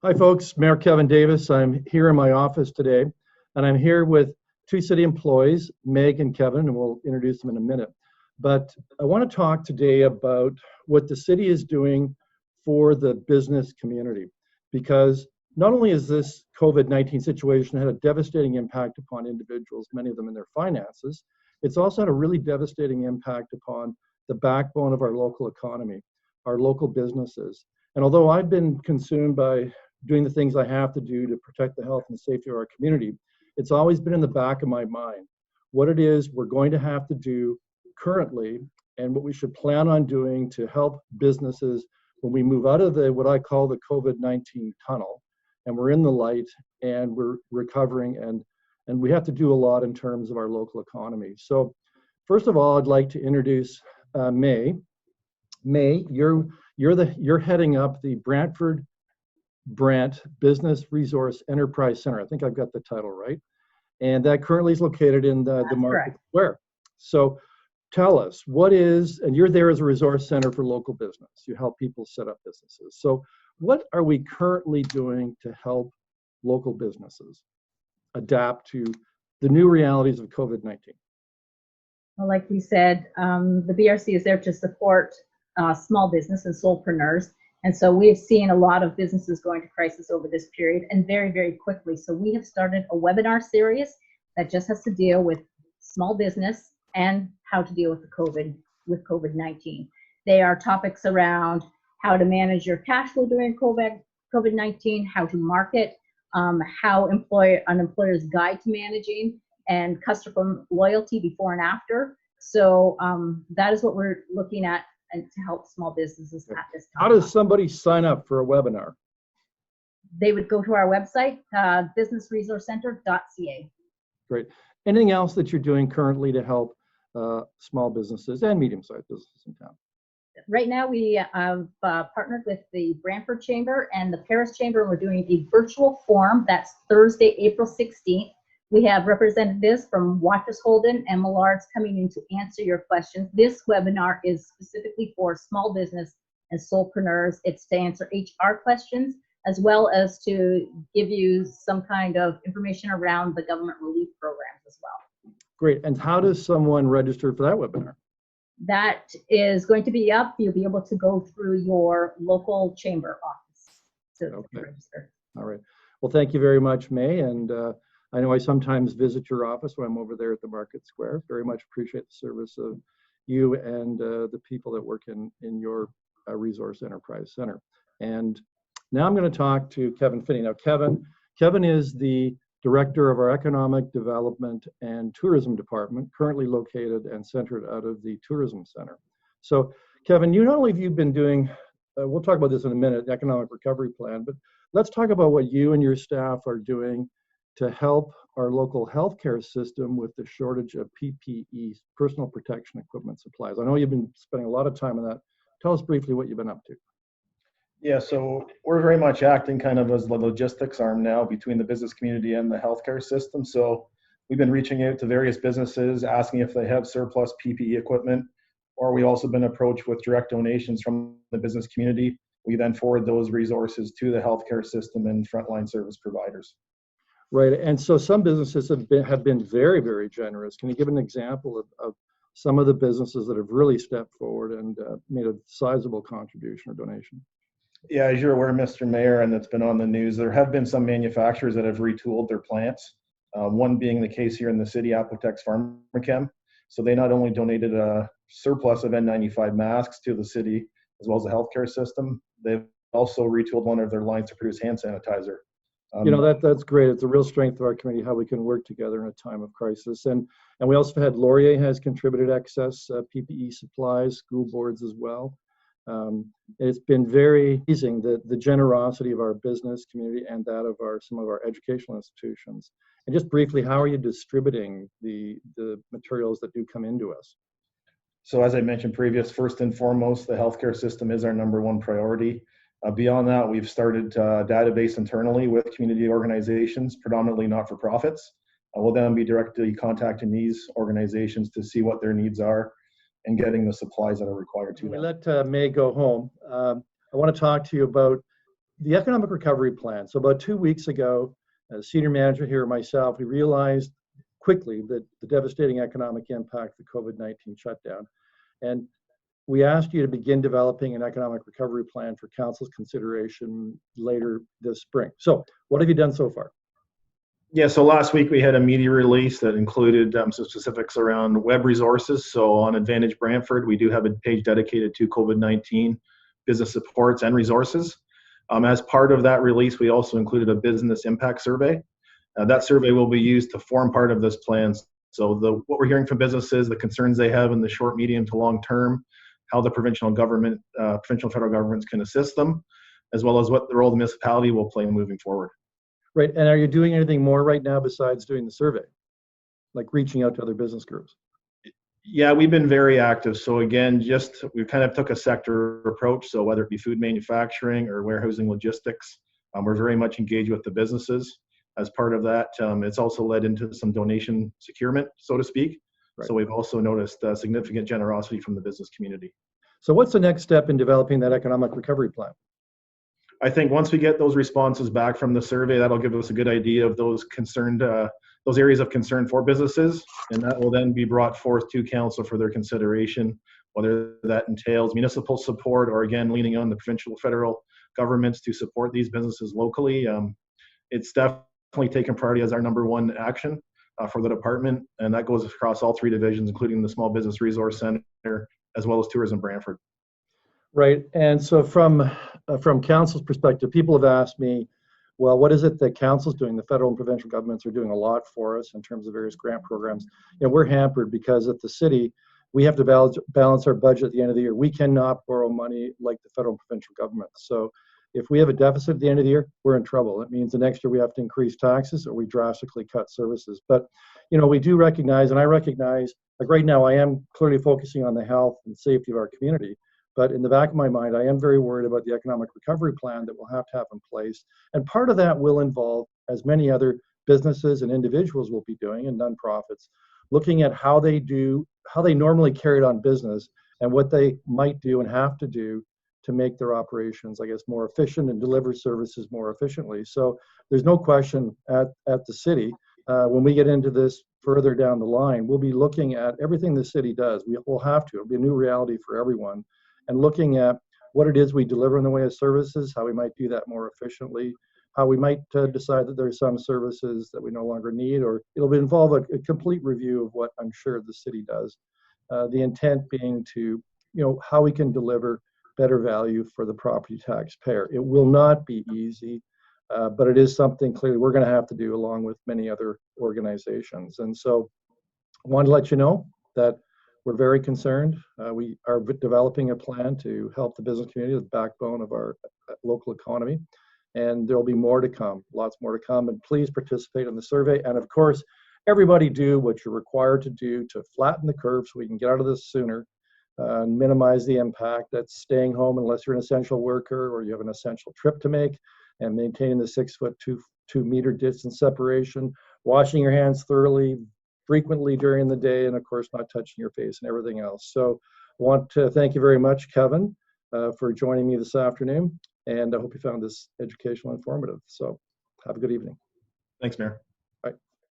Hi, folks. Mayor Kevin Davis. I'm here in my office today, and I'm here with two city employees, Meg and Kevin, and we'll introduce them in a minute. But I want to talk today about what the city is doing for the business community, because not only is this COVID-19 situation had a devastating impact upon individuals, many of them in their finances, it's also had a really devastating impact upon the backbone of our local economy, our local businesses. And although I've been consumed by doing the things I have to do to protect the health and safety of our community, it's always been in the back of my mind what it is we're going to have to do currently and what we should plan on doing to help businesses when we move out of the what I call the COVID-19 tunnel and we're in the light and we're recovering, and we have to do a lot in terms of our local economy. So first of all, I'd like to introduce May. May, you're heading up the Brantford Business Resource Enterprise Center. I think I've got the title right. And that currently is located in the Market Square. So tell us, what is, and you're there as a resource center for local business. You help people set up businesses. So what are we currently doing to help local businesses adapt to the new realities of COVID-19? Well, like you said, the BRC is there to support small business and solopreneurs. And so we've seen a lot of businesses going to crisis over this period, and very, very quickly. So we have started a webinar series that just has to deal with small business and how to deal with COVID-19. They are topics around how to manage your cash flow during COVID-19, how to market, how an employer's guide to managing, and customer loyalty before and after. So that is what we're looking at and to help small businesses at this time. How does somebody sign up for a webinar? They would go to our website, businessresourcecenter.ca. Great. Anything else that you're doing currently to help small businesses and medium-sized businesses in town? Right now, we have partnered with the Brantford Chamber and the Paris Chamber, and we're doing a virtual forum. That's Thursday, April 16th. We have representatives from Watrous Holden and Millards coming in to answer your questions. This webinar is specifically for small business and solopreneurs. It's to answer HR questions, as well as to give you some kind of information around the government relief programs as well. Great. And how does someone register for that webinar? That is going to be up. You'll be able to go through your local chamber office to register. All right. Well, thank you very much, May. And I know I sometimes visit your office when I'm over there at the Market Square. Very much appreciate the service of you and the people that work in your Resource Enterprise Center. And now I'm going to talk to Kevin Finney. Now, Kevin is the Director of our Economic Development and Tourism Department, currently located and centered out of the Tourism Center. So, Kevin, you not only have you been doing, we'll talk about this in a minute, economic recovery plan, but let's talk about what you and your staff are doing to help our local healthcare system with the shortage of PPE, personal protection equipment supplies. I know you've been spending a lot of time on that. Tell us briefly what you've been up to. Yeah, so we're very much acting kind of as the logistics arm now between the business community and the healthcare system. So we've been reaching out to various businesses, asking if they have surplus PPE equipment, or we also been approached with direct donations from the business community. We then forward those resources to the healthcare system and frontline service providers. Right, and so some businesses have been very, very generous. Can you give an example of some of the businesses that have really stepped forward and made a sizable contribution or donation? Yeah, as you're aware, Mr. Mayor, and it's been on the news, there have been some manufacturers that have retooled their plants. One being the case here in the city, Apotex Pharmachem. So they not only donated a surplus of N95 masks to the city, as well as the healthcare system, they've also retooled one of their lines to produce hand sanitizer. You know, that's great. It's a real strength of our community how we can work together in a time of crisis. And we also had Laurier has contributed excess PPE supplies, school boards as well. It's been very amazing the generosity of our business community and that of some of our educational institutions. And just briefly, how are you distributing the materials that do come into us? So as I mentioned previous, first and foremost, the healthcare system is our #1 priority. Beyond that, we've started a database internally with community organizations, predominantly not-for-profits. We'll then be directly contacting these organizations to see what their needs are and getting the supplies that are required to them. We let May go home. I want to talk to you about the economic recovery plan. So about 2 weeks ago, as senior manager here, myself, we realized quickly that the devastating economic impact of the COVID-19 shutdown. And we asked you to begin developing an economic recovery plan for council's consideration later this spring. So what have you done so far? Yeah, so last week we had a media release that included some specifics around web resources. So on Advantage Brantford, we do have a page dedicated to COVID-19 business supports and resources. As part of that release, we also included a business impact survey. That survey will be used to form part of this plan. So what we're hearing from businesses, the concerns they have in the short, medium to long term, how the provincial and federal governments can assist them, as well as what the role the municipality will play moving forward. Right, and are you doing anything more right now besides doing the survey, like reaching out to other business groups? Yeah, we've been very active. So again, we kind of took a sector approach. So whether it be food manufacturing or warehousing logistics, we're very much engaged with the businesses. As part of that, it's also led into some donation securement, so to speak. Right. So we've also noticed significant generosity from the business community. So what's the next step in developing that economic recovery plan? I think once we get those responses back from the survey, that'll give us a good idea of those areas of concern for businesses, and that will then be brought forth to council for their consideration, whether that entails municipal support or, again, leaning on the provincial, federal governments to support these businesses locally. It's definitely taken priority as our number one action for the department, and that goes across all three divisions, including the Small Business Resource Center, as well as Tourism Brantford. Right, and so from council's perspective, people have asked me, well, what is it that council's doing? The federal and provincial governments are doing a lot for us in terms of various grant programs. You know, we're hampered because at the city, we have to balance our budget at the end of the year. We cannot borrow money like the federal and provincial governments. So if we have a deficit at the end of the year, we're in trouble. It means the next year we have to increase taxes or we drastically cut services. But, you know, we do recognize, and I recognize, like right now, I am clearly focusing on the health and safety of our community. But in the back of my mind, I am very worried about the economic recovery plan that we'll have to have in place. And part of that will involve, as many other businesses and individuals will be doing, and nonprofits, looking at how they normally carried on business and what they might do and have to do to make their operations, I guess, more efficient and deliver services more efficiently. So there's no question at the city, when we get into this further down the line, we'll be looking at everything the city does. We'll have to. It'll be a new reality for everyone. And looking at what it is we deliver in the way of services, how we might do that more efficiently, how we might decide that there are some services that we no longer need, or it'll involve a complete review of what I'm sure the city does. The intent being to, you know, how we can deliver better value for the property taxpayer. It will not be easy, but it is something clearly we're going to have to do along with many other organizations. And so I wanted to let you know that we're very concerned. We are developing a plan to help the business community, the backbone of our local economy. And there'll be more to come, lots more to come. And please participate in the survey. And of course, everybody do what you're required to do to flatten the curve so we can get out of this sooner and minimize the impact. That's staying home unless you're an essential worker or you have an essential trip to make, and maintaining the 6 foot 2 meter distance separation, washing your hands thoroughly, frequently during the day, and of course not touching your face and everything else. So I want to thank you very much, Kevin, for joining me this afternoon, and I hope you found this educational and informative. So have a good evening. Thanks, Mayor.